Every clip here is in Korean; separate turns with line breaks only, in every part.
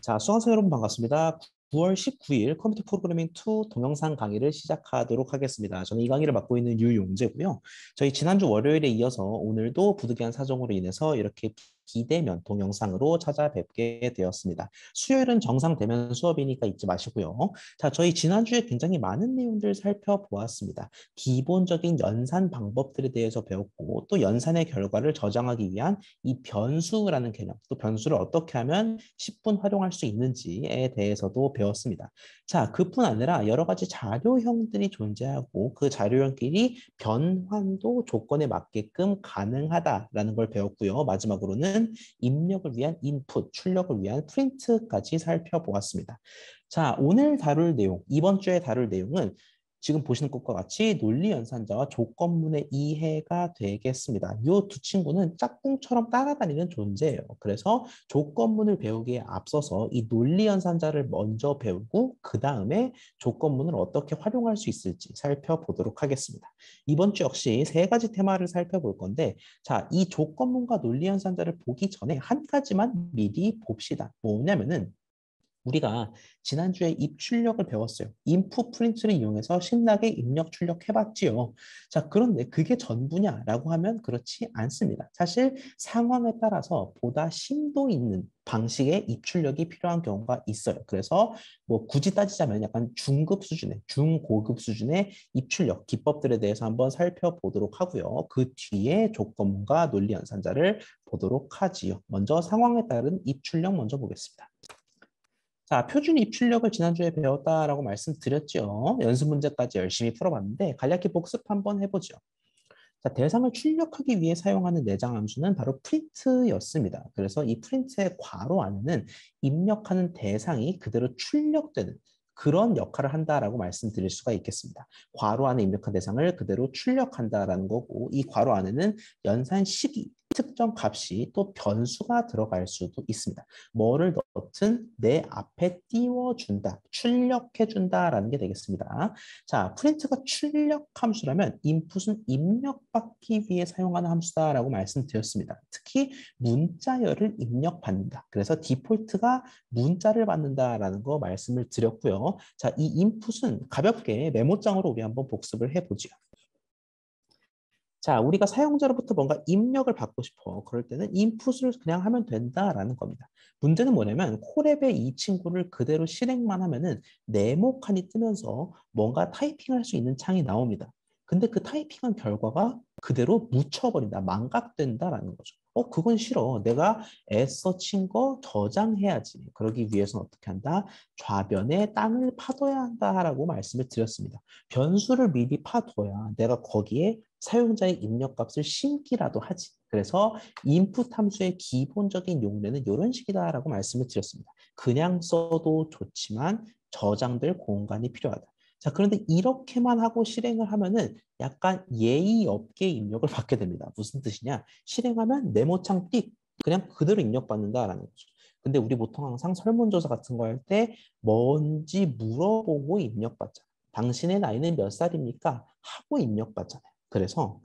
자, 수강생 여러분 반갑습니다. 9월 19일 컴퓨터 프로그래밍 2 동영상 강의를 시작하도록 하겠습니다. 저는 이 강의를 맡고 있는 유용재고요. 저희 지난주 월요일에 이어서 오늘도 부득이한 사정으로 인해서 이렇게 비대면 동영상으로 찾아뵙게 되었습니다. 수요일은 정상 대면 수업이니까 잊지 마시고요. 자, 저희 지난주에 굉장히 많은 내용들 살펴보았습니다. 기본적인 연산 방법들에 대해서 배웠고 또 연산의 결과를 저장하기 위한 이 변수라는 개념, 또 변수를 어떻게 하면 10분 활용할 수 있는지에 대해서도 배웠습니다. 자, 그뿐 아니라 여러 가지 자료형들이 존재하고 그 자료형끼리 변환도 조건에 맞게끔 가능하다라는 걸 배웠고요. 마지막으로는 입력을 위한 인풋, 출력을 위한 프린트까지 살펴보았습니다. 자, 오늘 다룰 내용, 이번 주에 다룰 내용은 지금 보시는 것과 같이 논리 연산자와 조건문의 이해가 되겠습니다. 이 두 친구는 짝꿍처럼 따라다니는 존재예요. 그래서 조건문을 배우기에 앞서서 이 논리 연산자를 먼저 배우고 그 다음에 조건문을 어떻게 활용할 수 있을지 살펴보도록 하겠습니다. 이번 주 역시 세 가지 테마를 살펴볼 건데, 자, 이 조건문과 논리 연산자를 보기 전에 한 가지만 미리 봅시다. 뭐냐면은 우리가 지난주에 입출력을 배웠어요. 인풋 프린트를 이용해서 신나게 입력 출력해봤지요. 자, 그런데 그게 전부냐라고 하면 그렇지 않습니다. 사실 상황에 따라서 보다 심도 있는 방식의 입출력이 필요한 경우가 있어요. 그래서 뭐 굳이 따지자면 약간 중급 수준의, 중고급 수준의 입출력 기법들에 대해서 한번 살펴보도록 하고요. 그 뒤에 조건문과 논리 연산자를 보도록 하지요. 먼저 상황에 따른 입출력 먼저 보겠습니다. 자, 표준 입출력을 지난주에 배웠다라고 말씀드렸죠. 연습 문제까지 열심히 풀어봤는데 간략히 복습 한번 해보죠. 자, 대상을 출력하기 위해 사용하는 내장 함수는 바로 프린트였습니다. 그래서 이 프린트의 괄호 안에는 입력하는 대상이 그대로 출력되는 그런 역할을 한다라고 말씀드릴 수가 있겠습니다. 괄호 안에 입력한 대상을 그대로 출력한다라는 거고, 이 괄호 안에는 연산 시기, 특정 값이 또 변수가 들어갈 수도 있습니다. 뭐를 넣든 내 앞에 띄워준다, 출력해준다라는 게 되겠습니다. 자, 프린트가 출력 함수라면 인풋은 입력받기 위해 사용하는 함수다라고 말씀드렸습니다. 특히 문자열을 입력받는다. 그래서 디폴트가 문자를 받는다라는 거 말씀을 드렸고요. 자, 이 인풋은 가볍게 메모장으로 우리 한번 복습을 해보죠. 자, 우리가 사용자로부터 뭔가 입력을 받고 싶어. 그럴 때는 인풋을 그냥 하면 된다라는 겁니다. 문제는 뭐냐면 콜앱의 이 친구를 그대로 실행만 하면은 네모칸이 뜨면서 뭔가 타이핑할 수 있는 창이 나옵니다. 근데 그 타이핑한 결과가 그대로 묻혀버린다, 망각된다라는 거죠. 그건 싫어. 내가 애써 친 거 저장해야지. 그러기 위해서는 어떻게 한다? 좌변에 땅을 파둬야 한다라고 말씀을 드렸습니다. 변수를 미리 파둬야 내가 거기에 사용자의 입력값을 심기라도 하지. 그래서 인풋 함수의 기본적인 용례는 이런 식이다라고 말씀을 드렸습니다. 그냥 써도 좋지만 저장될 공간이 필요하다. 자, 그런데 이렇게만 하고 실행을 하면은 약간 예의 없게 입력을 받게 됩니다. 무슨 뜻이냐? 실행하면 네모창 띡 그냥 그대로 입력받는다라는 거죠. 근데 우리 보통 항상 설문조사 같은 거 할 때 뭔지 물어보고 입력받잖아요. 당신의 나이는 몇 살입니까? 하고 입력받잖아요. 그래서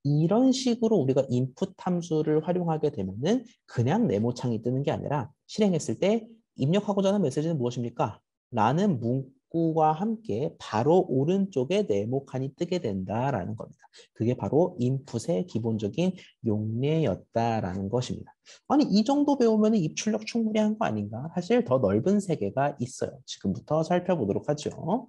이런 식으로 우리가 인풋 함수를 활용하게 되면은 그냥 네모창이 뜨는 게 아니라 실행했을 때 입력하고자 하는 메시지는 무엇입니까? 라는 문구와 함께 바로 오른쪽에 네모칸이 뜨게 된다라는 겁니다. 그게 바로 인풋의 기본적인 용례였다라는 것입니다. 아니, 이 정도 배우면 입출력 충분히 한 거 아닌가? 사실 더 넓은 세계가 있어요. 지금부터 살펴보도록 하죠.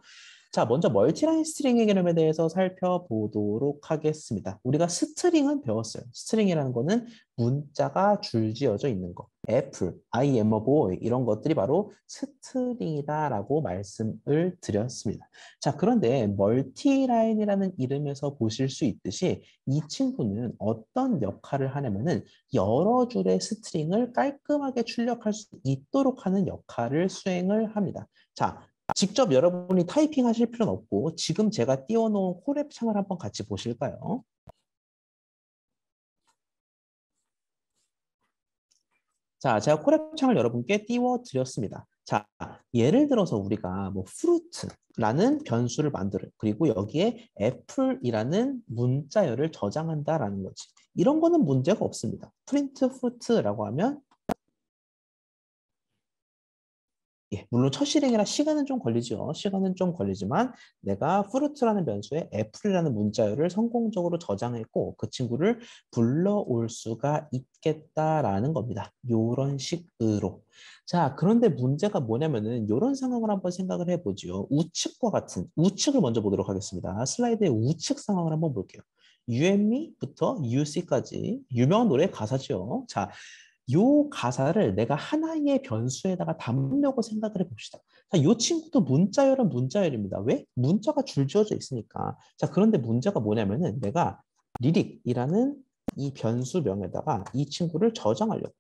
자, 먼저 멀티라인 스트링의 개념에 대해서 살펴보도록 하겠습니다. 우리가 스트링은 배웠어요. 스트링이라는 거는 문자가 줄지어져 있는 거. 애플, I am a boy 이런 것들이 바로 스트링이다라고 말씀을 드렸습니다. 자, 그런데 멀티라인이라는 이름에서 보실 수 있듯이 이 친구는 어떤 역할을 하냐면은 여러 줄의 스트링을 깔끔하게 출력할 수 있도록 하는 역할을 수행을 합니다. 자, 직접 여러분이 타이핑 하실 필요는 없고 지금 제가 띄워놓은 콜앱 창을 한번 같이 보실까요? 자, 제가 콜앱 창을 여러분께 띄워드렸습니다. 자, 예를 들어서 우리가 뭐 fruit라는 변수를 만들어요. 그리고 여기에 apple이라는 문자열을 저장한다라는 거지. 이런 거는 문제가 없습니다. print fruit라고 하면 예, 물론 첫 실행이라 시간은 좀 걸리죠. 시간은 좀 걸리지만 내가 fruit라는 변수에 apple이라는 문자열을 성공적으로 저장했고 그 친구를 불러올 수가 있겠다라는 겁니다. 이런 식으로. 자, 그런데 문제가 뭐냐면은 이런 상황을 한번 생각을 해보죠. 우측과 같은 우측을 먼저 보도록 하겠습니다. 슬라이드의 우측 상황을 한번 볼게요. You and me부터 you see까지 유명한 노래 가사죠. 자, 요 가사를 내가 하나의 변수에다가 담으려고 생각을 해봅시다. 자, 요 친구도 문자열은 문자열입니다. 왜? 문자가 줄지어져 있으니까. 자, 그런데 문제가 뭐냐면은 내가 리릭이라는 이 변수명에다가 이 친구를 저장하려고.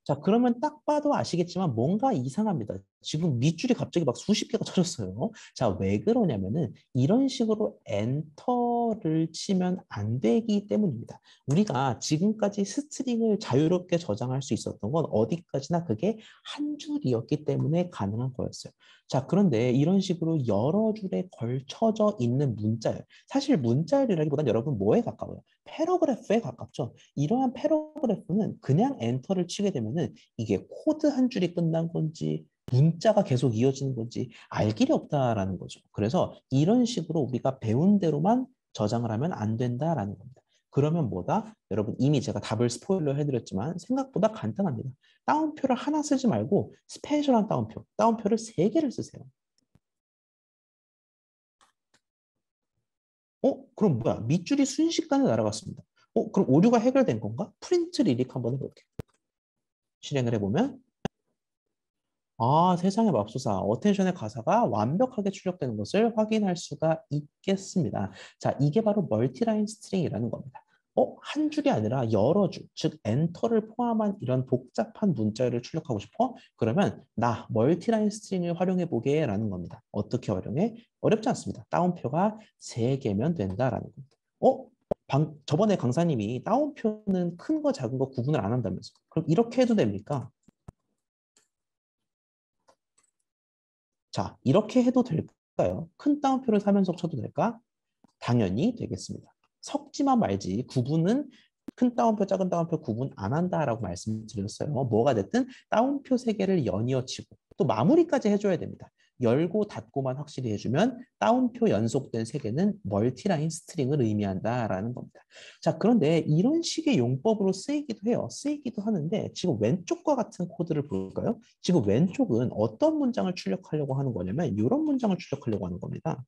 자, 그러면 딱 봐도 아시겠지만 뭔가 이상합니다. 지금 밑줄이 갑자기 막 수십 개가 쳐졌어요. 자, 왜 그러냐면은 이런 식으로 엔터를 치면 안 되기 때문입니다. 우리가 지금까지 스트링을 자유롭게 저장할 수 있었던 건 어디까지나 그게 한 줄이었기 때문에 가능한 거였어요. 자, 그런데 이런 식으로 여러 줄에 걸쳐져 있는 문자열. 사실 문자열이라기보단 여러분 뭐에 가까워요? 패러그래프에 가깝죠. 이러한 패러그래프는 그냥 엔터를 치게 되면은 이게 코드 한 줄이 끝난 건지 문자가 계속 이어지는 건지 알 길이 없다라는 거죠. 그래서 이런 식으로 우리가 배운 대로만 저장을 하면 안 된다라는 겁니다. 그러면 뭐다? 여러분 이미 제가 답을 스포일러 해드렸지만 생각보다 간단합니다. 따옴표를 하나 쓰지 말고 스페셜한 따옴표, 따옴표를 세 개를 쓰세요. 그럼 뭐야? 밑줄이 순식간에 날아갔습니다. 그럼 오류가 해결된 건가? 프린트 리릭 한번 해볼게요. 실행을 해보면 아, 세상에 맙소사. 어텐션의 가사가 완벽하게 출력되는 것을 확인할 수가 있겠습니다. 자, 이게 바로 멀티라인 스트링이라는 겁니다. 한 줄이 아니라 여러 줄, 즉 엔터를 포함한 이런 복잡한 문자를 출력하고 싶어? 그러면 나 멀티라인 스트링을 활용해 보게라는 겁니다. 어떻게 활용해? 어렵지 않습니다. 따옴표가 3개면 된다라는 겁니다. 저번에 강사님이 따옴표는 큰 거, 작은 거 구분을 안 한다면서. 그럼 이렇게 해도 됩니까? 자, 이렇게 해도 될까요? 큰 따옴표를 3연속 쳐도 될까? 당연히 되겠습니다. 섞지만 말지 구분은 큰 따옴표, 작은 따옴표 구분 안 한다라고 말씀드렸어요. 뭐가 됐든 따옴표 3개를 연이어 치고 또 마무리까지 해줘야 됩니다. 열고 닫고만 확실히 해주면 따옴표 연속된 3개는 멀티라인 스트링을 의미한다라는 겁니다. 자, 그런데 이런 식의 용법으로 쓰이기도 해요. 쓰이기도 하는데 지금 왼쪽과 같은 코드를 볼까요? 지금 왼쪽은 어떤 문장을 출력하려고 하는 거냐면 이런 문장을 출력하려고 하는 겁니다.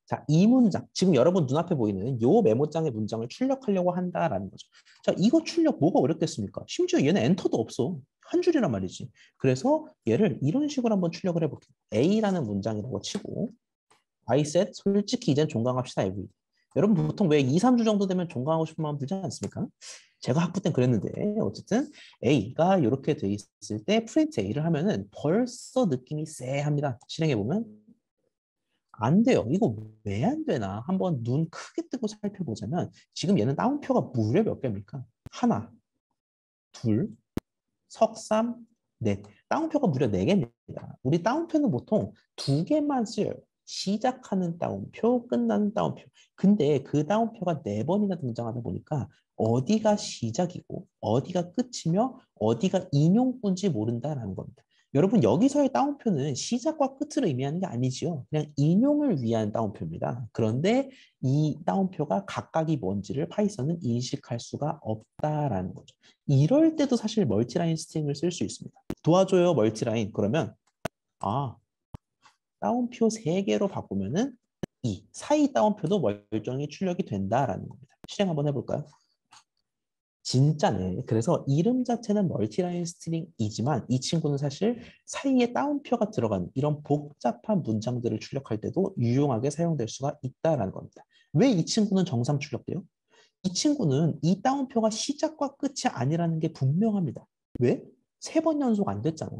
자, 이 문장, 지금 여러분 눈앞에 보이는 요 메모장의 문장을 출력하려고 한다라는 거죠. 자, 이거 출력 뭐가 어렵겠습니까? 심지어 얘는 엔터도 없어. 한 줄이란 말이지. 그래서 얘를 이런 식으로 한번 출력을 해볼게요. A라는 문장이라고 치고 I said, 솔직히 이젠 종강합시다. every. 여러분 보통 왜 2, 3주 정도 되면 종강하고 싶은 마음 들지 않습니까? 제가 학부 땐 그랬는데 어쨌든 A가 이렇게 돼 있을 때 프린트 A를 하면은 벌써 느낌이 쎄합니다. 실행해보면 안 돼요. 이거 왜 안 되나? 한번 눈 크게 뜨고 살펴보자면 지금 얘는 따옴표가 무려 몇 개입니까? 하나, 둘, 석삼, 넷. 따옴표가 무려 4개입니다. 우리 따옴표는 보통 2개만 쓰여요. 시작하는 따옴표, 끝나는 따옴표. 근데 그 따옴표가 4번이나 등장하다 보니까 어디가 시작이고 어디가 끝이며 어디가 인용꾼지 모른다라는 겁니다. 여러분 여기서의 따옴표는 시작과 끝을 의미하는 게 아니지요. 그냥 인용을 위한 따옴표입니다. 그런데 이 따옴표가 각각이 뭔지를 파이썬은 인식할 수가 없다라는 거죠. 이럴 때도 사실 멀티라인 스트링을 쓸 수 있습니다. 도와줘요, 멀티라인. 그러면 아, 따옴표 3개로 바꾸면은 이 사이 따옴표도 멀쩡히 출력이 된다라는 겁니다. 실행 한번 해볼까요? 진짜네. 그래서 이름 자체는 멀티라인 스트링이지만 이 친구는 사실 사이에 따옴표가 들어간 이런 복잡한 문장들을 출력할 때도 유용하게 사용될 수가 있다라는 겁니다. 왜 이 친구는 정상 출력돼요? 이 친구는 이 따옴표가 시작과 끝이 아니라는 게 분명합니다. 왜? 3번 연속 안 됐잖아.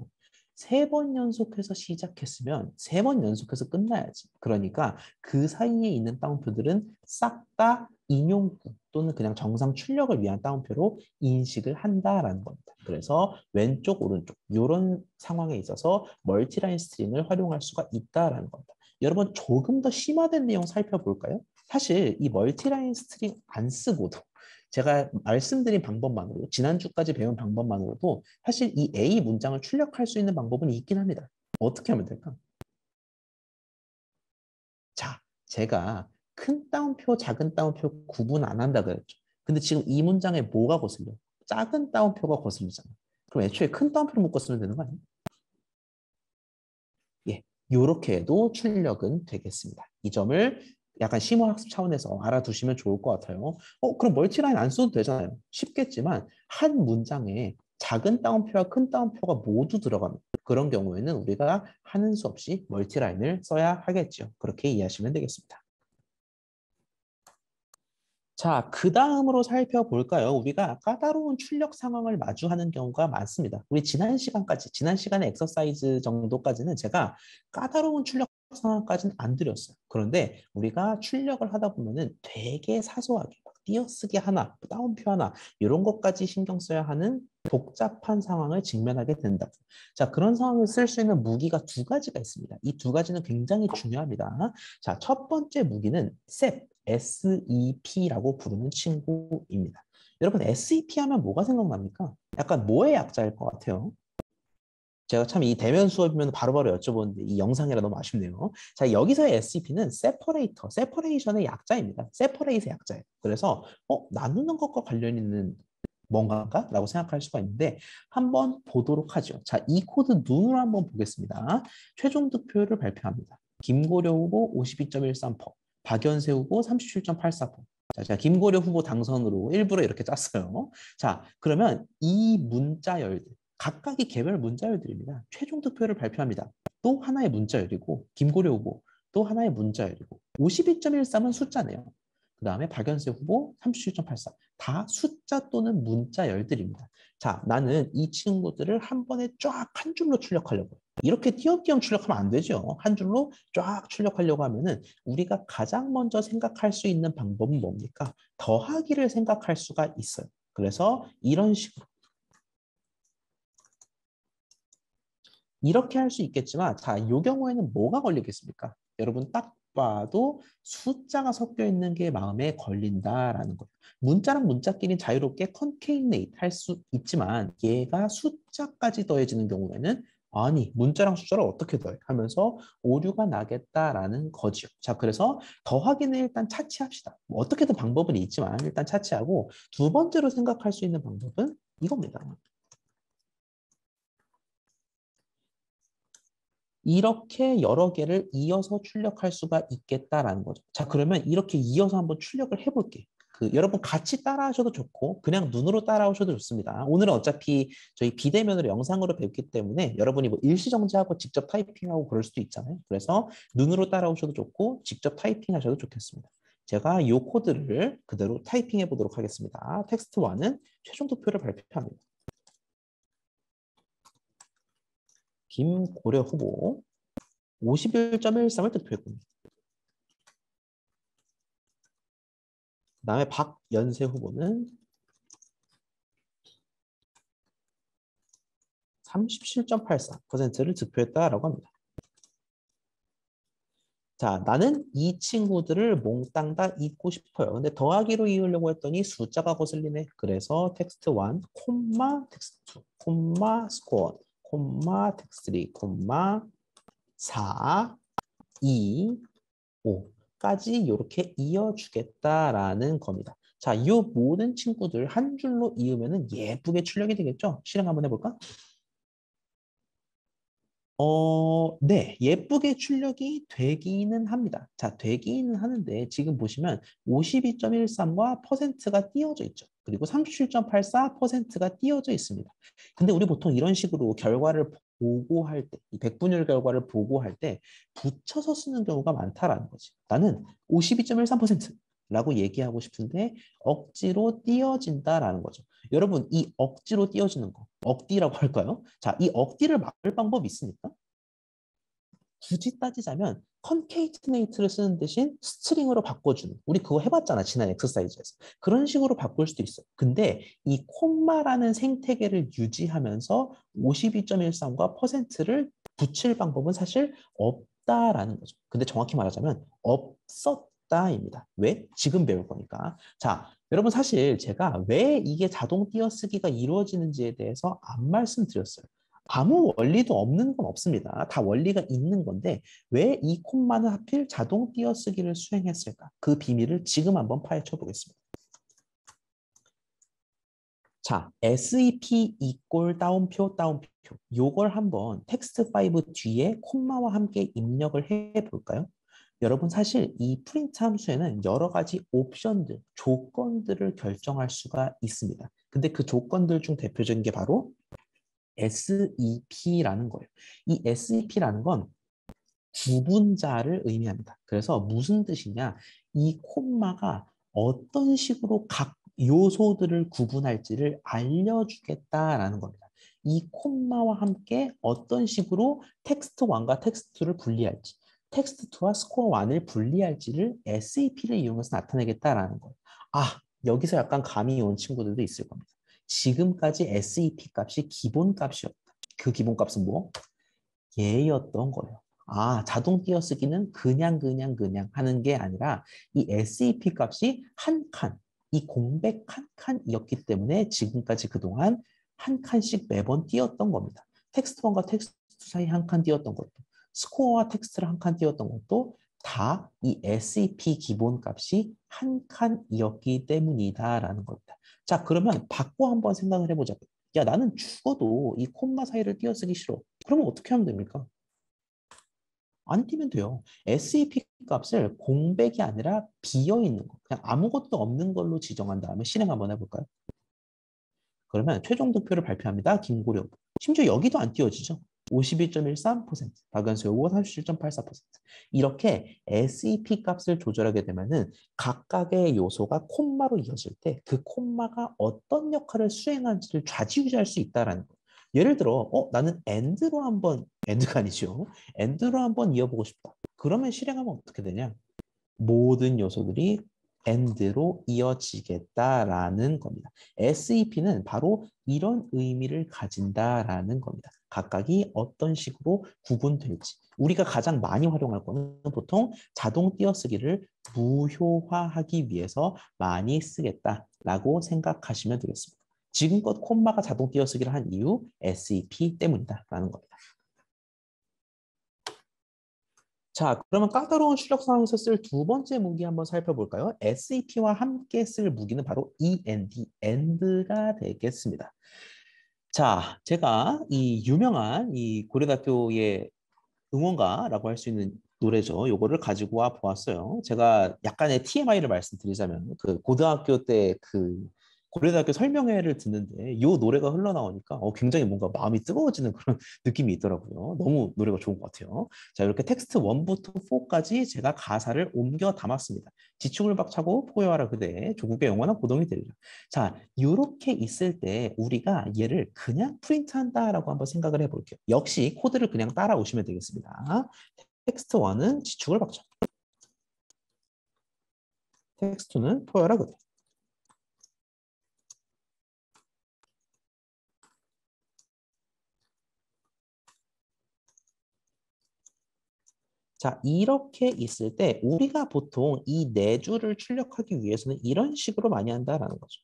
3번 연속해서 시작했으면 3번 연속해서 끝나야지. 그러니까 그 사이에 있는 따옴표들은 싹 다 인용구 또는 그냥 정상 출력을 위한 따옴표로 인식을 한다라는 겁니다. 그래서 왼쪽, 오른쪽 이런 상황에 있어서 멀티라인 스트링을 활용할 수가 있다라는 겁니다. 여러분 조금 더 심화된 내용 살펴볼까요? 사실 이 멀티라인 스트링 안 쓰고도 제가 말씀드린 방법만으로 지난주까지 배운 방법만으로도 사실 이 A 문장을 출력할 수 있는 방법은 있긴 합니다. 어떻게 하면 될까? 자, 제가 큰 따옴표, 작은 따옴표 구분 안 한다 그랬죠. 근데 지금 이 문장에 뭐가 거슬려? 작은 따옴표가 거슬리잖아. 그럼 애초에 큰 따옴표를 묶어 쓰면 되는 거 아니에요? 예, 이렇게 해도 출력은 되겠습니다. 이 점을 약간 심화학습 차원에서 알아두시면 좋을 것 같아요. 그럼 멀티라인 안 써도 되잖아요. 쉽겠지만 한 문장에 작은 따옴표와 큰 따옴표가 모두 들어가는 그런 경우에는 우리가 하는 수 없이 멀티라인을 써야 하겠죠. 그렇게 이해하시면 되겠습니다. 자, 그 다음으로 살펴볼까요? 우리가 까다로운 출력 상황을 마주하는 경우가 많습니다. 우리 지난 시간에 엑서사이즈 정도까지는 제가 까다로운 출력 상황까지는 안 드렸어요. 그런데 우리가 출력을 하다 보면은 되게 사소하게 막 띄어쓰기 하나, 따옴표 하나 이런 것까지 신경 써야 하는 복잡한 상황을 직면하게 된다고. 자, 그런 상황을 쓸 수 있는 무기가 두 가지가 있습니다. 이 두 가지는 굉장히 중요합니다. 자, 첫 번째 무기는 SEP라고 부르는 친구입니다. 여러분 SEP 하면 뭐가 생각납니까? 약간 뭐의 약자일 것 같아요? 제가 참 이 대면 수업이면 바로바로 여쭤보는데 이 영상이라 너무 아쉽네요. 자, 여기서의 SCP는 세퍼레이터, 세퍼레이션의 약자입니다. 세퍼레이트의 약자예요. 그래서 나누는 것과 관련 있는 뭔가인가? 라고 생각할 수가 있는데 한번 보도록 하죠. 자, 이 코드 눈으로 한번 보겠습니다. 최종 득표율을 발표합니다. 김고려 후보 52.13%, 박연세 후보 37.84%. 자, 제가 김고려 후보 당선으로 일부러 이렇게 짰어요. 자, 그러면 이 문자열들 각각이 개별 문자열들입니다. 최종 득표를 발표합니다. 또 하나의 문자열이고 김고려 후보 또 하나의 문자열이고 52.13은 숫자네요. 그 다음에 박연세 후보 37.84. 다 숫자 또는 문자열들입니다. 자, 나는 이 친구들을 한 번에 쫙 한 줄로 출력하려고. 이렇게 띄엄띄엄 출력하면 안 되죠. 한 줄로 쫙 출력하려고 하면은 우리가 가장 먼저 생각할 수 있는 방법은 뭡니까? 더하기를 생각할 수가 있어요. 그래서 이런 식으로 이렇게 할 수 있겠지만 자, 이 경우에는 뭐가 걸리겠습니까? 여러분 딱 봐도 숫자가 섞여 있는 게 마음에 걸린다라는 거예요. 문자랑 문자끼리 자유롭게 컨케이네이트 할 수 있지만 얘가 숫자까지 더해지는 경우에는 아니 문자랑 숫자를 어떻게 더해 하면서 오류가 나겠다라는 거지요. 자, 그래서 더하기는 일단 차치합시다. 뭐 어떻게든 방법은 있지만 일단 차치하고 두 번째로 생각할 수 있는 방법은 이겁니다. 이렇게 여러 개를 이어서 출력할 수가 있겠다라는 거죠. 자, 그러면 이렇게 이어서 한번 출력을 해볼게. 여러분 같이 따라하셔도 좋고 그냥 눈으로 따라오셔도 좋습니다. 오늘은 어차피 저희 비대면으로 영상으로 배웠기 때문에 여러분이 뭐 일시정지하고 직접 타이핑하고 그럴 수도 있잖아요. 그래서 눈으로 따라오셔도 좋고 직접 타이핑하셔도 좋겠습니다. 제가 이 코드를 그대로 타이핑해 보도록 하겠습니다. 텍스트 1은 최종 득표를 발표합니다. 김고려 후보 51.13을 득표했군요. 그다음에 박연세 후보는 37.84%를 득표했다라고 합니다. 자, 나는 이 친구들을 몽땅 다 잊고 싶어요. 근데 더하기로 이으려고 했더니 숫자가 거슬리네. 그래서 텍스트 1, 콤마 텍스트 2, 콤마 스코어, 콤마 텍스트 3, 콤마 4, 2, 5까지 이렇게 이어주겠다라는 겁니다. 자, 이 모든 친구들 한 줄로 이으면 예쁘게 출력이 되겠죠? 실행 한번 해볼까? 네, 예쁘게 출력이 되기는 합니다. 자, 되기는 하는데 지금 보시면 52.13과 퍼센트가 띄어져 있죠. 그리고 37.84%가 띄어져 있습니다. 근데 우리 보통 이런 식으로 결과를 보고할 때, 이 백분율 결과를 보고할 때 붙여서 쓰는 경우가 많다라는 거지. 나는 52.13%라고 얘기하고 싶은데 억지로 띄어진다라는 거죠. 여러분, 이 억지로 띄어주는 거, 억디라고 할까요? 자, 이 억디를 막을 방법이 있습니까? 굳이 따지자면 컨케이트네이트를 쓰는 대신 스트링으로 바꿔주는, 우리 그거 해봤잖아 지난 엑서사이즈에서. 그런 식으로 바꿀 수도 있어요. 근데 이 콤마라는 생태계를 유지하면서 52.13과 퍼센트를 붙일 방법은 사실 없다라는 거죠. 근데 정확히 말하자면 없었다입니다. 왜? 지금 배울 거니까. 자, 여러분, 사실 제가 왜 이게 자동 띄어쓰기가 이루어지는지에 대해서 안 말씀드렸어요. 아무 원리도 없는 건 없습니다. 다 원리가 있는 건데 왜 이 콤마는 하필 자동 띄어쓰기를 수행했을까? 그 비밀을 지금 한번 파헤쳐 보겠습니다. 자, SEP 이꼴 따옴표 따옴표, 요걸 한번 텍스트 5 뒤에 콤마와 함께 입력을 해볼까요? 여러분, 사실 이 프린트 함수에는 여러 가지 옵션들, 조건들을 결정할 수가 있습니다. 근데 그 조건들 중 대표적인 게 바로 SEP라는 거예요. 이 SEP라는 건 구분자를 의미합니다. 그래서 무슨 뜻이냐? 이 콤마가 어떤 식으로 각 요소들을 구분할지를 알려주겠다라는 겁니다. 이 콤마와 함께 어떤 식으로 텍스트1과 텍스트2를 분리할지, 텍스트2와 스코어1을 분리할지를 SEP를 이용해서 나타내겠다라는 거예요. 아, 여기서 약간 감이 온 친구들도 있을 겁니다. 지금까지 SEP 값이 기본 값이었다. 그 기본 값은 뭐? 예였던 거예요. 아, 자동 띄어쓰기는 그냥 하는 게 아니라 이 SEP 값이 한 칸, 이 공백 한 칸이었기 때문에 지금까지 그동안 한 칸씩 매번 띄었던 겁니다. 텍스트 1과 텍스트 2 사이 한 칸 띄었던 것도, 스코어와 텍스트를 한 칸 띄었던 것도 다 이 SEP 기본 값이 한 칸이었기 때문이다라는 겁니다. 자, 그러면 바꿔 한번 생각을 해보자. 야, 나는 죽어도 이 콤마 사이를 띄어쓰기 싫어. 그러면 어떻게 하면 됩니까? 안 띄면 돼요. SEP 값을 공백이 아니라 비어있는 거, 그냥 아무것도 없는 걸로 지정한 다음에 실행 한번 해볼까요? 그러면 최종 득표를 발표합니다. 김고려. 심지어 여기도 안 띄워지죠. 52.13%, 박연수 요거 37.84%. 이렇게 SEP 값을 조절하게 되면은 각각의 요소가 콤마로 이어질 때 그 콤마가 어떤 역할을 수행하는지를 좌지우지할 수 있다라는 거예요. 예를 들어, 나는 엔드로 한번, 엔드가 아니죠. 엔드로 한번 이어보고 싶다. 그러면 실행하면 어떻게 되냐? 모든 요소들이 and로 이어지겠다라는 겁니다. SEP는 바로 이런 의미를 가진다라는 겁니다. 각각이 어떤 식으로 구분될지. 우리가 가장 많이 활용할 거는 보통 자동 띄어쓰기를 무효화하기 위해서 많이 쓰겠다라고 생각하시면 되겠습니다. 지금껏 콤마가 자동 띄어쓰기를 한 이유 SEP 때문이다라는 겁니다. 자, 그러면 까다로운 출력 상황에서 쓸 두 번째 무기 한번 살펴볼까요? SEP와 함께 쓸 무기는 바로 END, END가 되겠습니다. 자, 제가 이 유명한 이 고려대학교의 응원가라고 할 수 있는 노래죠. 요거를 가지고 와 보았어요. 제가 약간의 TMI를 말씀드리자면 그 고등학교 때 그 고려대학교 설명회를 듣는데 요 노래가 흘러나오니까 굉장히 뭔가 마음이 뜨거워지는 그런 느낌이 있더라고요. 너무 노래가 좋은 것 같아요. 자, 이렇게 텍스트 1부터 4까지 제가 가사를 옮겨 담았습니다. 지축을 박차고 포효하라 그대 조국의 영원한 고동이 되리라. 자, 이렇게 있을 때 우리가 얘를 그냥 프린트한다라고 한번 생각을 해볼게요. 역시 코드를 그냥 따라오시면 되겠습니다. 텍스트 1은 지축을 박자. 텍스트 2는 포효하라 그대. 자, 이렇게 있을 때 우리가 보통 이 네 줄을 출력하기 위해서는 이런 식으로 많이 한다라는 거죠.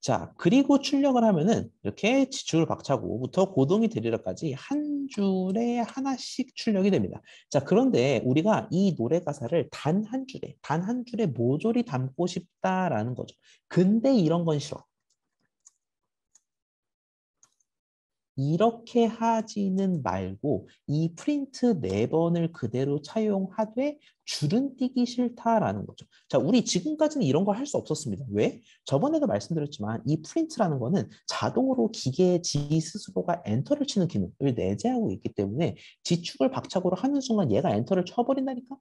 자, 그리고 출력을 하면은 이렇게 지축을 박차고부터 고동이 되리라까지 한 줄에 하나씩 출력이 됩니다. 자, 그런데 우리가 이 노래 가사를 단 한 줄에 모조리 담고 싶다라는 거죠. 근데 이런 건 싫어. 이렇게 하지는 말고 이 프린트 네 번을 그대로 차용하되 줄은 띄기 싫다라는 거죠. 자, 우리 지금까지는 이런 걸 할 수 없었습니다. 왜? 저번에도 말씀드렸지만 이 프린트라는 거는 자동으로 기계의 지 스스로가 엔터를 치는 기능을 내재하고 있기 때문에 지축을 박차고로 하는 순간 얘가 엔터를 쳐버린다니까?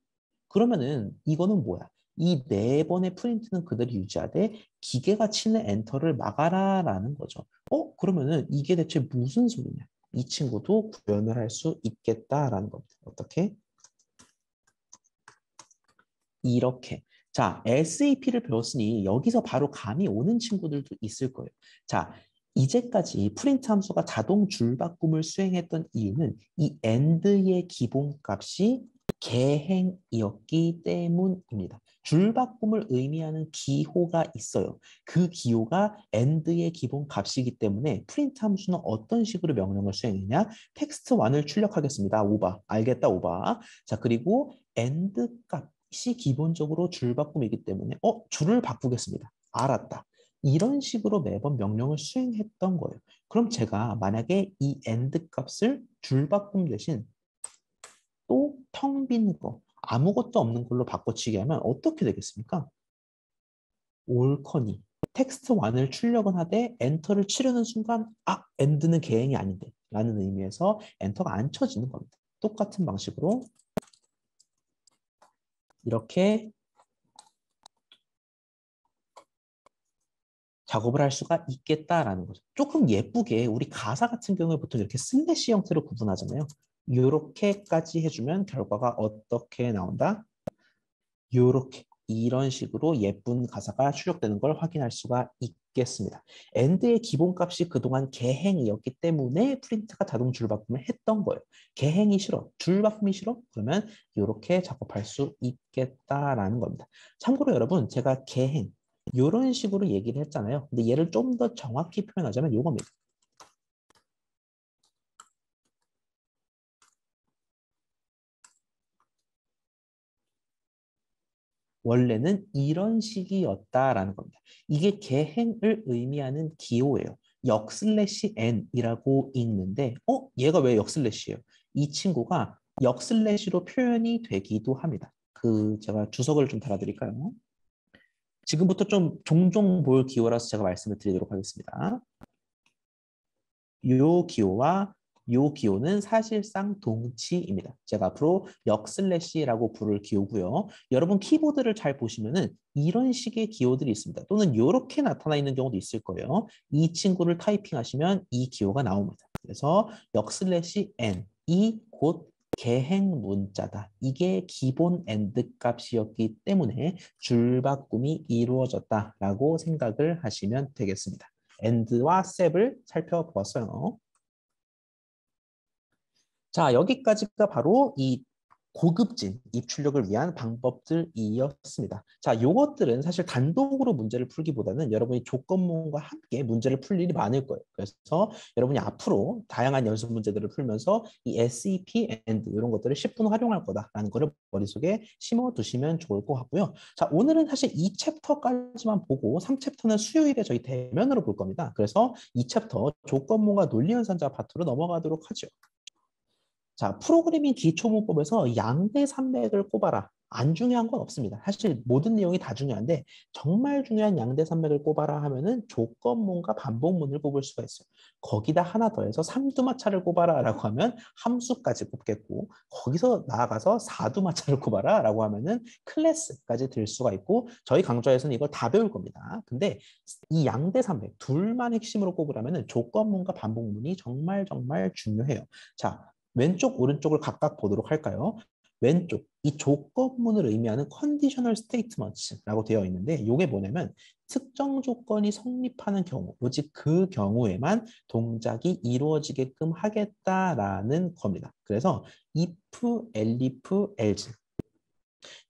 그러면은 이거는 뭐야? 이 네 번의 프린트는 그대로 유지하되 기계가 치는 엔터를 막아라라는 거죠. 그러면은 이게 대체 무슨 소리냐? 이 친구도 구현을 할 수 있겠다라는 겁니다. 어떻게? 이렇게. 자, SAP를 배웠으니 여기서 바로 감이 오는 친구들도 있을 거예요. 자, 이제까지 프린트 함수가 자동 줄바꿈을 수행했던 이유는 이 AND의 기본값이 개행이었기 때문입니다. 줄바꿈을 의미하는 기호가 있어요. 그 기호가 AND의 기본값이기 때문에 프린트 함수는 어떤 식으로 명령을 수행했냐? 텍스트1을 출력하겠습니다. 오바. 알겠다, 오바. 자, 그리고 AND 값. 시 기본적으로 줄바꿈이기 때문에 줄을 바꾸겠습니다. 알았다. 이런 식으로 매번 명령을 수행했던 거예요. 그럼 제가 만약에 이 end 값을 줄바꿈 대신 또 텅 빈 거, 아무것도 없는 걸로 바꿔치기 하면 어떻게 되겠습니까? 옳거니. 텍스트 1을 출력은 하되 엔터를 치려는 순간 end는 개행이 아닌데 라는 의미에서 엔터가 안 쳐지는 겁니다. 똑같은 방식으로 이렇게 작업을 할 수가 있겠다라는 거죠. 조금 예쁘게 우리 가사 같은 경우에 보통 이렇게 슬래시 형태로 구분하잖아요. 이렇게까지 해주면 결과가 어떻게 나온다? 이렇게 이런 식으로 예쁜 가사가 출력되는 걸 확인할 수가 있겠습니다. end의 기본값이 그동안 개행이었기 때문에 프린트가 자동 줄바꿈을 했던 거예요. 개행이 싫어, 줄바꿈이 싫어? 그러면 이렇게 작업할 수 있겠다라는 겁니다. 참고로 여러분, 제가 개행 이런 식으로 얘기를 했잖아요. 근데 얘를 좀 더 정확히 표현하자면 이겁니다. 원래는 이런 식이었다라는 겁니다. 이게 개행을 의미하는 기호예요. 역슬래시 n이라고 읽는데 얘가 왜 역슬래시예요? 이 친구가 역슬래시로 표현이 되기도 합니다. 제가 주석을 좀 달아드릴까요? 지금부터 좀 종종 볼 기호라서 제가 말씀을 드리도록 하겠습니다. 요 기호와 요 기호는 사실상 동치입니다. 제가 앞으로 역슬래시라고 부를 기호고요. 여러분 키보드를 잘 보시면은 이런 식의 기호들이 있습니다. 또는 이렇게 나타나 있는 경우도 있을 거예요. 이 친구를 타이핑하시면 이 기호가 나옵니다. 그래서 역슬래시 n 이 곧 개행 문자다. 이게 기본 엔드 값이었기 때문에 줄바꿈이 이루어졌다라고 생각을 하시면 되겠습니다. end와 set을 살펴보았어요. 자, 여기까지가 바로 이 고급진 입출력을 위한 방법들이었습니다. 자, 요것들은 사실 단독으로 문제를 풀기보다는 여러분이 조건문과 함께 문제를 풀 일이 많을 거예요. 그래서 여러분이 앞으로 다양한 연습 문제들을 풀면서 이 SEP, AND 이런 것들을 10분 활용할 거다라는 거를 머릿속에 심어두시면 좋을 것 같고요. 자, 오늘은 사실 2챕터까지만 보고 3챕터는 수요일에 저희 대면으로 볼 겁니다. 그래서 2챕터 조건문과 논리연산자 파트로 넘어가도록 하죠. 자, 프로그래밍 기초문법에서 양대 산맥을 꼽아라. 안 중요한 건 없습니다. 사실 모든 내용이 다 중요한데 정말 중요한 양대 산맥을 꼽아라 하면은 조건문과 반복문을 꼽을 수가 있어요. 거기다 하나 더해서 삼두마차를 꼽아라라고 하면 함수까지 꼽겠고 거기서 나아가서 사두마차를 꼽아라라고 하면은 클래스까지 들 수가 있고 저희 강좌에서는 이걸 다 배울 겁니다. 근데 이 양대 산맥 둘만 핵심으로 꼽으라면은 조건문과 반복문이 정말 정말 중요해요. 자, 왼쪽, 오른쪽을 각각 보도록 할까요? 왼쪽, 이 조건문을 의미하는 컨디셔널 스테이트먼트라고 되어 있는데 이게 뭐냐면 특정 조건이 성립하는 경우, 오직 그 경우에만 동작이 이루어지게끔 하겠다라는 겁니다. 그래서 if, elif, else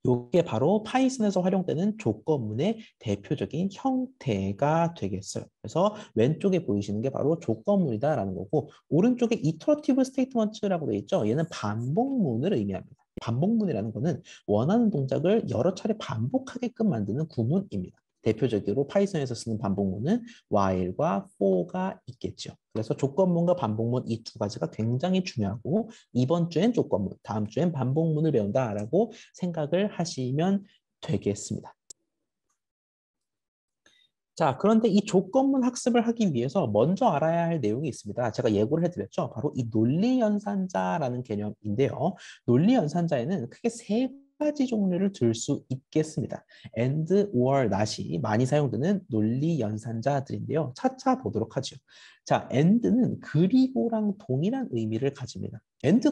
이게 바로 파이썬에서 활용되는 조건문의 대표적인 형태가 되겠어요. 그래서 왼쪽에 보이시는 게 바로 조건문이다라는 거고 오른쪽에 iterative statement라고 되어 있죠. 얘는 반복문을 의미합니다. 반복문이라는 거는 원하는 동작을 여러 차례 반복하게끔 만드는 구문입니다. 대표적으로 파이썬에서 쓰는 반복문은 while과 for가 있겠죠. 그래서 조건문과 반복문 이 두 가지가 굉장히 중요하고 이번 주엔 조건문, 다음 주엔 반복문을 배운다라고 생각을 하시면 되겠습니다. 자, 그런데 이 조건문 학습을 하기 위해서 먼저 알아야 할 내용이 있습니다. 제가 예고를 해드렸죠. 바로 이 논리연산자라는 개념인데요. 논리연산자에는 크게 세 가지 종류를 들 수 있겠습니다. and, or, not이 많이 사용되는 논리 연산자들인데요. 차차 보도록 하죠. 자, and는 그리고랑 동일한 의미를 가집니다. and는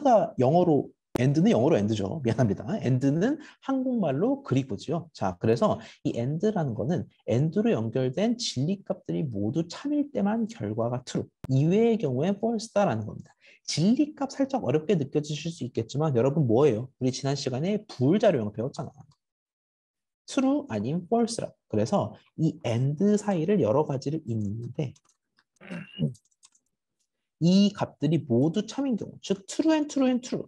영어로 and죠. 미안합니다. and는 한국말로 그리고죠. 자, 그래서 이 and라는 거는 and로 연결된 진리값들이 모두 참일 때만 결과가 true, 이외의 경우에 false다라는 겁니다. 진리값 살짝 어렵게 느껴지실 수 있겠지만 여러분 뭐예요? 우리 지난 시간에 부울자료형 배웠잖아. true 아닌 false라고. 그래서 이 and 사이를 여러 가지를 잇는데 이 값들이 모두 참인 경우, 즉 true and true and true.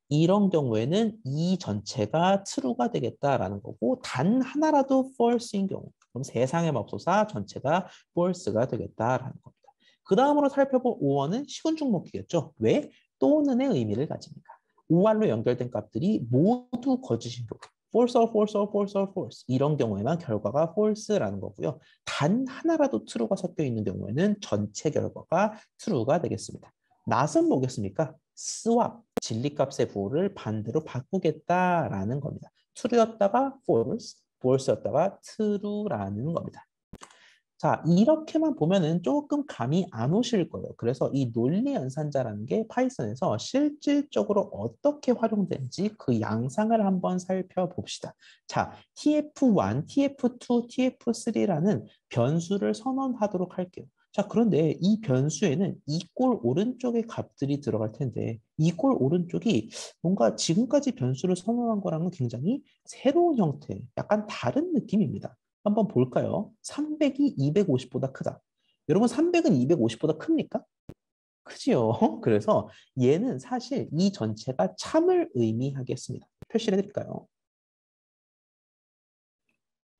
이런 경우에는 이 전체가 true가 되겠다라는 거고 단 하나라도 false인 경우 그럼 세상의 맙소사 전체가 false가 되겠다라는 겁니다. 그 다음으로 살펴볼 or는 시군중목이겠죠. 왜? 또는의 의미를 가집니다. or로 연결된 값들이 모두 거짓인 경우 false or false or false or false 이런 경우에만 결과가 false라는 거고요. 단 하나라도 true가 섞여 있는 경우에는 전체 결과가 true가 되겠습니다. not은 뭐겠습니까? swap, 진리값의 부호를 반대로 바꾸겠다라는 겁니다. true였다가 false, false였다가 true라는 겁니다. 자, 이렇게만 보면은 조금 감이 안 오실 거예요. 그래서 이 논리 연산자라는 게 파이썬에서 실질적으로 어떻게 활용되는지 그 양상을 한번 살펴봅시다. 자, tf1, tf2, tf3라는 변수를 선언하도록 할게요. 자, 그런데 이 변수에는 이 꼴 오른쪽에 값들이 들어갈 텐데 이 꼴 오른쪽이 뭔가 지금까지 변수를 선언한 거랑은 굉장히 새로운 형태, 약간 다른 느낌입니다. 한번 볼까요? 300이 250보다 크다. 여러분 300은 250보다 큽니까? 크지요. 그래서 얘는 사실 이 전체가 참을 의미하겠습니다. 표시를 해드릴까요?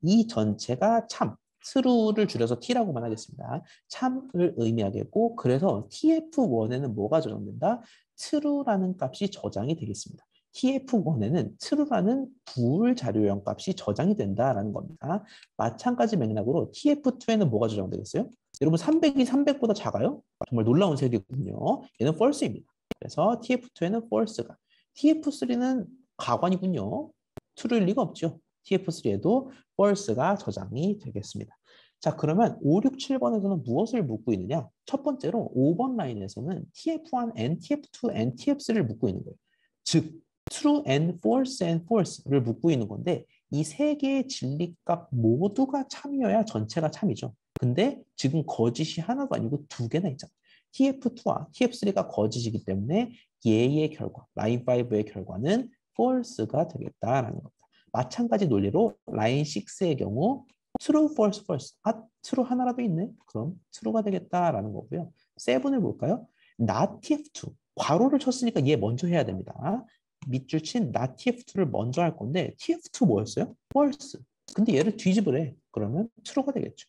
이 전체가 참, true를 줄여서 t라고만 하겠습니다. 참을 의미하겠고 그래서 tf1에는 뭐가 저장된다? true라는 값이 저장이 되겠습니다. tf1에는 true라는 부울 자료형 값이 저장이 된다라는 겁니다. 마찬가지 맥락으로 tf2에는 뭐가 저장되겠어요? 여러분 300이 300보다 작아요? 정말 놀라운 세계군요. 얘는 false입니다. 그래서 tf2에는 false가, tf3는 가관이군요. true일 리가 없죠. tf3에도 false가 저장이 되겠습니다. 자, 그러면 5, 6, 7번에서는 무엇을 묻고 있느냐? 첫 번째로 5번 라인에서는 tf1 and tf2 and tf3를 묻고 있는 거예요. 즉, true and false and false를 묻고 있는 건데 이 세 개의 진리값 모두가 참이어야 전체가 참이죠. 근데 지금 거짓이 하나도 아니고 두 개나 있잖아요. tf2와 tf3가 거짓이기 때문에 얘의 결과, 라인 5의 결과는 false가 되겠다라는 겁니다. 마찬가지 논리로 라인 6의 경우 true, false, false. 아, true 하나라도 있네? 그럼 true가 되겠다라는 거고요. 7을 볼까요? not tf2. 괄호를 쳤으니까 얘 먼저 해야 됩니다. 밑줄 친 not tf2를 먼저 할 건데 tf2 뭐였어요? false. 근데 얘를 뒤집으래. 그러면 true가 되겠죠.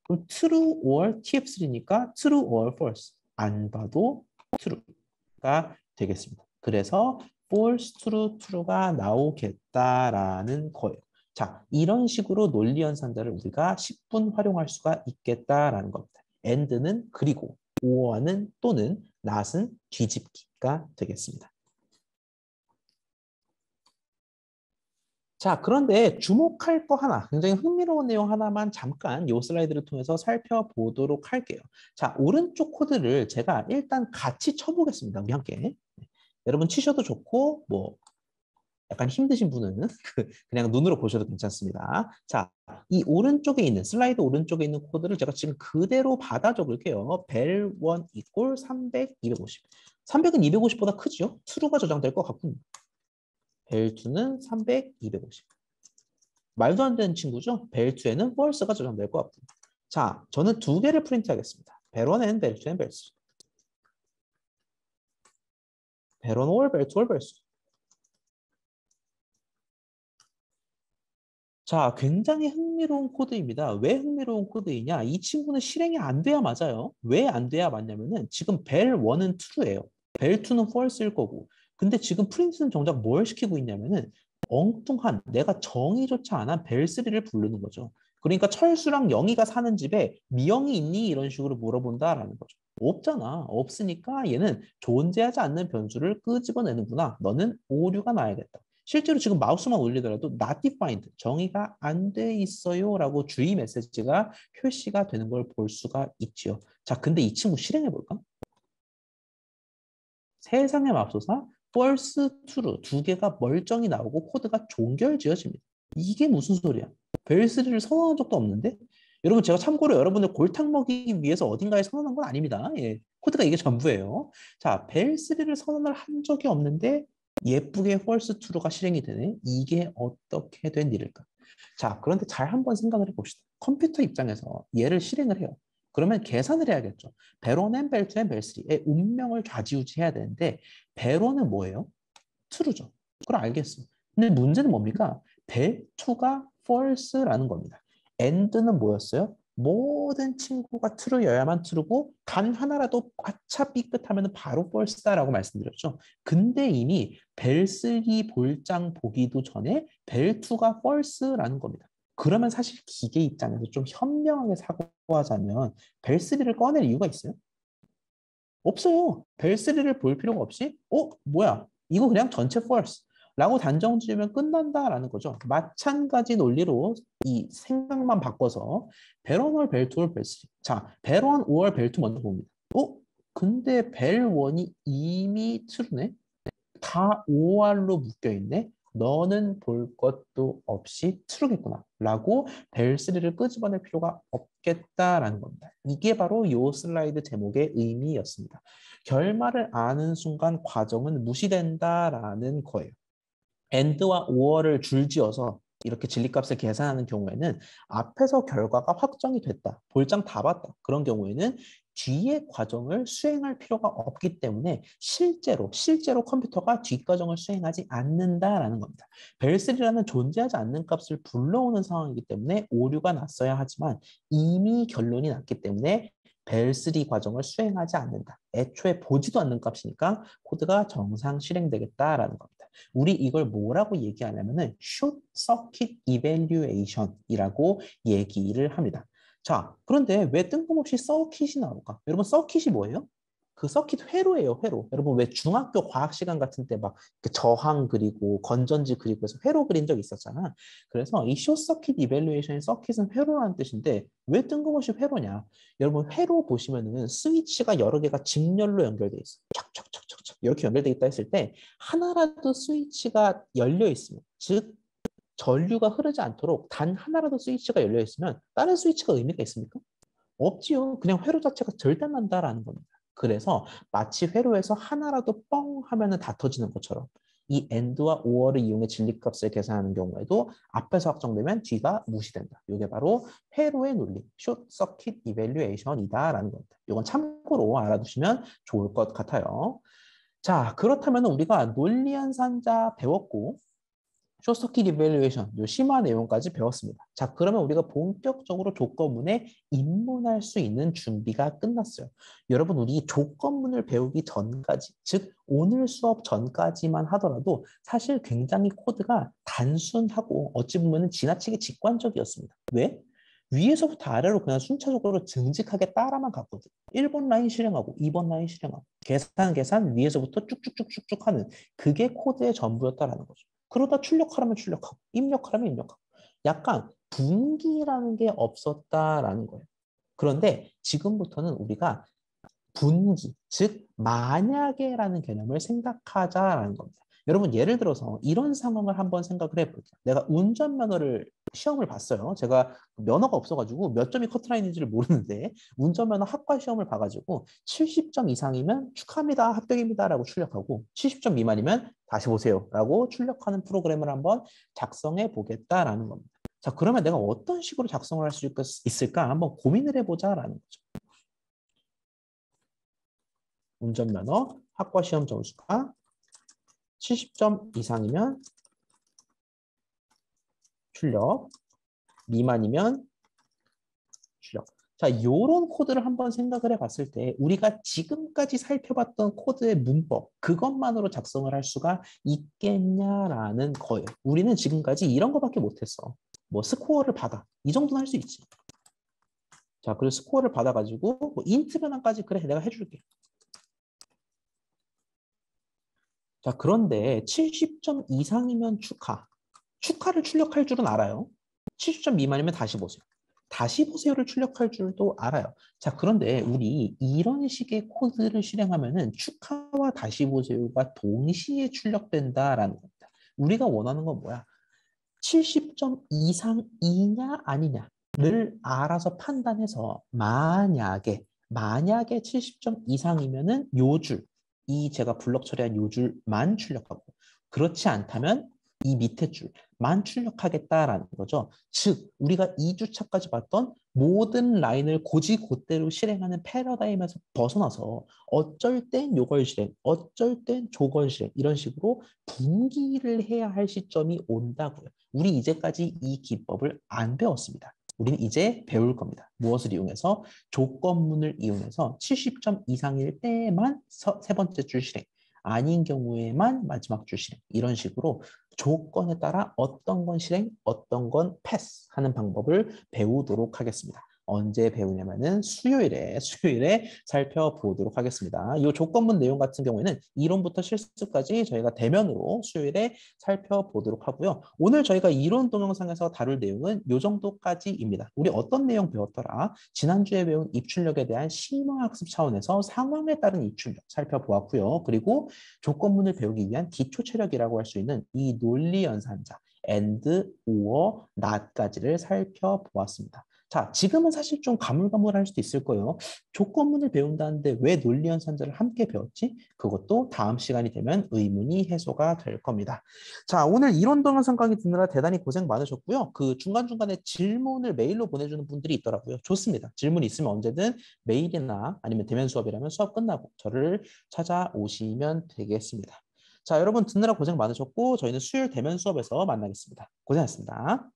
그럼 true or tf3니까 true or false. 안 봐도 true가 되겠습니다. 그래서 false, true, true가 나오겠다라는 거예요. 자, 이런 식으로 논리 연산자를 우리가 10분 활용할 수가 있겠다라는 겁니다. and는 그리고, or는 또는, not은 뒤집기가 되겠습니다. 자, 그런데 주목할 거 하나, 굉장히 흥미로운 내용 하나만 잠깐 이 슬라이드를 통해서 살펴보도록 할게요. 자, 오른쪽 코드를 제가 일단 같이 쳐보겠습니다. 우리 함께. 네. 여러분 치셔도 좋고, 뭐 약간 힘드신 분은 그냥 눈으로 보셔도 괜찮습니다. 자, 이 오른쪽에 있는, 슬라이드 오른쪽에 있는 코드를 제가 지금 그대로 받아 적을게요. 벨1 이꼴 300, 250. 300은 250보다 크죠? true가 저장될 것 같군요. 벨2는 300, 250. 말도 안 되는 친구죠? 벨2에는 false가 저장될 것 같고. 자, 저는 두 개를 프린트하겠습니다. 벨1엔 벨2엔 벨3. 벨1 or 벨2 or 벨3. 자, 굉장히 흥미로운 코드입니다. 왜 흥미로운 코드이냐? 이 친구는 실행이 안 돼야 맞아요. 왜 안 돼야 맞냐면은 지금 벨1은 true예요. 벨2는 false일 거고. 근데 지금 프린트는 정작 뭘 시키고 있냐면은 엉뚱한 내가 정의조차 안 한 벨3를 부르는 거죠. 그러니까 철수랑 영희가 사는 집에 미영이 있니? 이런 식으로 물어본다라는 거죠. 없잖아. 없으니까 얘는 존재하지 않는 변수를 끄집어내는구나. 너는 오류가 나야겠다. 실제로 지금 마우스만 올리더라도 not defined, 정의가 안 돼 있어요 라고 주의 메시지가 표시가 되는 걸 볼 수가 있지요. 자, 근데 이 친구 실행해 볼까? 세상의 맙소사 false, true 두 개가 멀쩡히 나오고 코드가 종결지어집니다. 이게 무슨 소리야? 벨3를 선언한 적도 없는데? 여러분 제가 참고로 여러분을 골탕 먹이기 위해서 어딘가에 선언한 건 아닙니다. 예, 코드가 이게 전부예요. 자, 벨3를 선언을 한 적이 없는데 예쁘게 false, true가 실행이 되네. 이게 어떻게 된 일일까? 자, 그런데 잘 한번 생각을 해봅시다. 컴퓨터 입장에서 얘를 실행을 해요. 그러면 계산을 해야겠죠. 베론앤 벨트앤 벨3의 운명을 좌지우지해야 되는데 베론은 뭐예요? true죠. 그걸 알겠어. 근데 문제는 뭡니까? 벨2가 false라는 겁니다. and는 뭐였어요? 모든 친구가 true여야만 true고 단 하나라도 바차 삐끗하면 바로 false다라고 말씀드렸죠. 근데 이미 벨3 볼장 보기도 전에 벨2가 false라는 겁니다. 그러면 사실 기계 입장에서 좀 현명하게 사고하자면 벨3를 꺼낼 이유가 있어요? 없어요. 벨3를 볼 필요가 없이 뭐야? 이거 그냥 전체 false 라고 단정 지으면 끝난다라는 거죠. 마찬가지 논리로 이 생각만 바꿔서 벨1월 벨2월 벨3. 자, 벨1 5월 벨2 먼저 봅니다. 근데 벨1이 이미 true네? 다 OR로 묶여있네? 너는 볼 것도 없이 true겠구나 라고 벨3를 끄집어낼 필요가 없겠다라는 겁니다. 이게 바로 이 슬라이드 제목의 의미였습니다. 결말을 아는 순간 과정은 무시된다라는 거예요. and와 or을 줄지어서 이렇게 진리값을 계산하는 경우에는 앞에서 결과가 확정이 됐다. 볼장 다 봤다. 그런 경우에는 뒤의 과정을 수행할 필요가 없기 때문에 실제로 컴퓨터가 뒤 과정을 수행하지 않는다라는 겁니다. 벨3라는 존재하지 않는 값을 불러오는 상황이기 때문에 오류가 났어야 하지만 이미 결론이 났기 때문에 벨3 과정을 수행하지 않는다. 애초에 보지도 않는 값이니까 코드가 정상 실행되겠다라는 겁니다. 우리 이걸 뭐라고 얘기하냐면은 short circuit evaluation이라고 얘기를 합니다. 자, 그런데 왜 뜬금없이 서킷이 나올까? 여러분 서킷이 뭐예요? 그 서킷 회로예요, 회로. 여러분 왜 중학교 과학 시간 같은 때 막 저항 그리고 건전지 그리고 해서 회로 그린 적 있었잖아. 그래서 이 short circuit evaluation의 서킷은 회로라는 뜻인데 왜 뜬금없이 회로냐? 여러분 회로 보시면은 스위치가 여러 개가 직렬로 연결돼 있어. 촥촥촥촥촥 이렇게 연결돼 있다 했을 때 하나라도 스위치가 열려 있으면 즉 전류가 흐르지 않도록 단 하나라도 스위치가 열려 있으면 다른 스위치가 의미가 있습니까? 없지요. 그냥 회로 자체가 절단난다라는 겁니다. 그래서 마치 회로에서 하나라도 뻥 하면은 다 터지는 것처럼 이 and와 or을 이용해 진리값을 계산하는 경우에도 앞에서 확정되면 뒤가 무시된다. 이게 바로 회로의 논리, short circuit evaluation이다라는 겁니다. 이건 참고로 알아두시면 좋을 것 같아요. 자, 그렇다면 우리가 논리연산자 배웠고 쇼서킷 이밸류에이션, 요 심화 내용까지 배웠습니다. 자, 그러면 우리가 본격적으로 조건문에 입문할 수 있는 준비가 끝났어요. 여러분, 우리 조건문을 배우기 전까지, 즉 오늘 수업 전까지만 하더라도 사실 굉장히 코드가 단순하고 어찌 보면 지나치게 직관적이었습니다. 왜? 위에서부터 아래로 그냥 순차적으로 정직하게 따라만 갔거든. 1번 라인 실행하고 2번 라인 실행하고 계산 위에서부터 쭉쭉쭉쭉쭉 하는 그게 코드의 전부였다라는 거죠. 그러다 출력하라면 출력하고 입력하라면 입력하고 약간 분기라는 게 없었다라는 거예요. 그런데 지금부터는 우리가 분기, 즉 만약에라는 개념을 생각하자라는 겁니다. 여러분 예를 들어서 이런 상황을 한번 생각을 해볼게요. 내가 운전면허를 시험을 봤어요. 제가 면허가 없어가지고 몇 점이 커트라인인지를 모르는데 운전면허 학과 시험을 봐가지고 70점 이상이면 축하합니다, 합격입니다라고 출력하고 70점 미만이면 다시 보세요라고 출력하는 프로그램을 한번 작성해 보겠다라는 겁니다. 자, 그러면 내가 어떤 식으로 작성을 할 수 있을까 한번 고민을 해보자라는 거죠. 운전면허 학과 시험 점수가 70점 이상이면 출력, 미만이면 출력. 자, 이런 코드를 한번 생각을 해봤을 때 우리가 지금까지 살펴봤던 코드의 문법 그것만으로 작성을 할 수가 있겠냐라는 거예요. 우리는 지금까지 이런 거밖에 못했어. 뭐 스코어를 받아. 이 정도는 할 수 있지. 자, 그리고 스코어를 받아가지고 뭐 인트 변환까지 그래 내가 해줄게. 자, 그런데 70점 이상이면 축하. 축하를 출력할 줄은 알아요. 70점 미만이면 다시 보세요. 다시 보세요를 출력할 줄도 알아요. 자, 그런데 우리 이런 식의 코드를 실행하면은 축하와 다시 보세요가 동시에 출력된다라는 겁니다. 우리가 원하는 건 뭐야? 70점 이상이냐 아니냐를 알아서 판단해서 만약에 70점 이상이면은 요 줄, 이 제가 블럭 처리한 요 줄만 출력하고 그렇지 않다면 이 밑에 줄만 출력하겠다라는 거죠. 즉 우리가 2주차까지 봤던 모든 라인을 곧이곧대로 실행하는 패러다임에서 벗어나서 어쩔 땐 요걸 실행, 어쩔 땐 저걸 실행 이런 식으로 분기를 해야 할 시점이 온다고요. 우리 이제까지 이 기법을 안 배웠습니다. 우리는 이제 배울 겁니다. 무엇을 이용해서? 조건문을 이용해서 70점 이상일 때만 세 번째 줄 실행, 아닌 경우에만 마지막 줄 실행 이런 식으로 조건에 따라 어떤 건 실행, 어떤 건 패스 하는 방법을 배우도록 하겠습니다. 언제 배우냐면은 수요일에 살펴보도록 하겠습니다. 이 조건문 내용 같은 경우에는 이론부터 실습까지 저희가 대면으로 수요일에 살펴보도록 하고요. 오늘 저희가 이론 동영상에서 다룰 내용은 이 정도까지입니다. 우리 어떤 내용 배웠더라? 지난주에 배운 입출력에 대한 심화학습 차원에서 상황에 따른 입출력 살펴보았고요. 그리고 조건문을 배우기 위한 기초 체력이라고 할 수 있는 이 논리 연산자 and, or, not까지를 살펴보았습니다. 자, 지금은 사실 좀 가물가물할 수도 있을 거예요. 조건문을 배운다는데 왜 논리 연산자를 함께 배웠지? 그것도 다음 시간이 되면 의문이 해소가 될 겁니다. 자, 오늘 이론 동영상 강의 듣느라 대단히 고생 많으셨고요. 그 중간중간에 질문을 메일로 보내주는 분들이 있더라고요. 좋습니다. 질문 있으면 언제든 메일이나 아니면 대면 수업이라면 수업 끝나고 저를 찾아오시면 되겠습니다. 자, 여러분 듣느라 고생 많으셨고 저희는 수요일 대면 수업에서 만나겠습니다. 고생하셨습니다.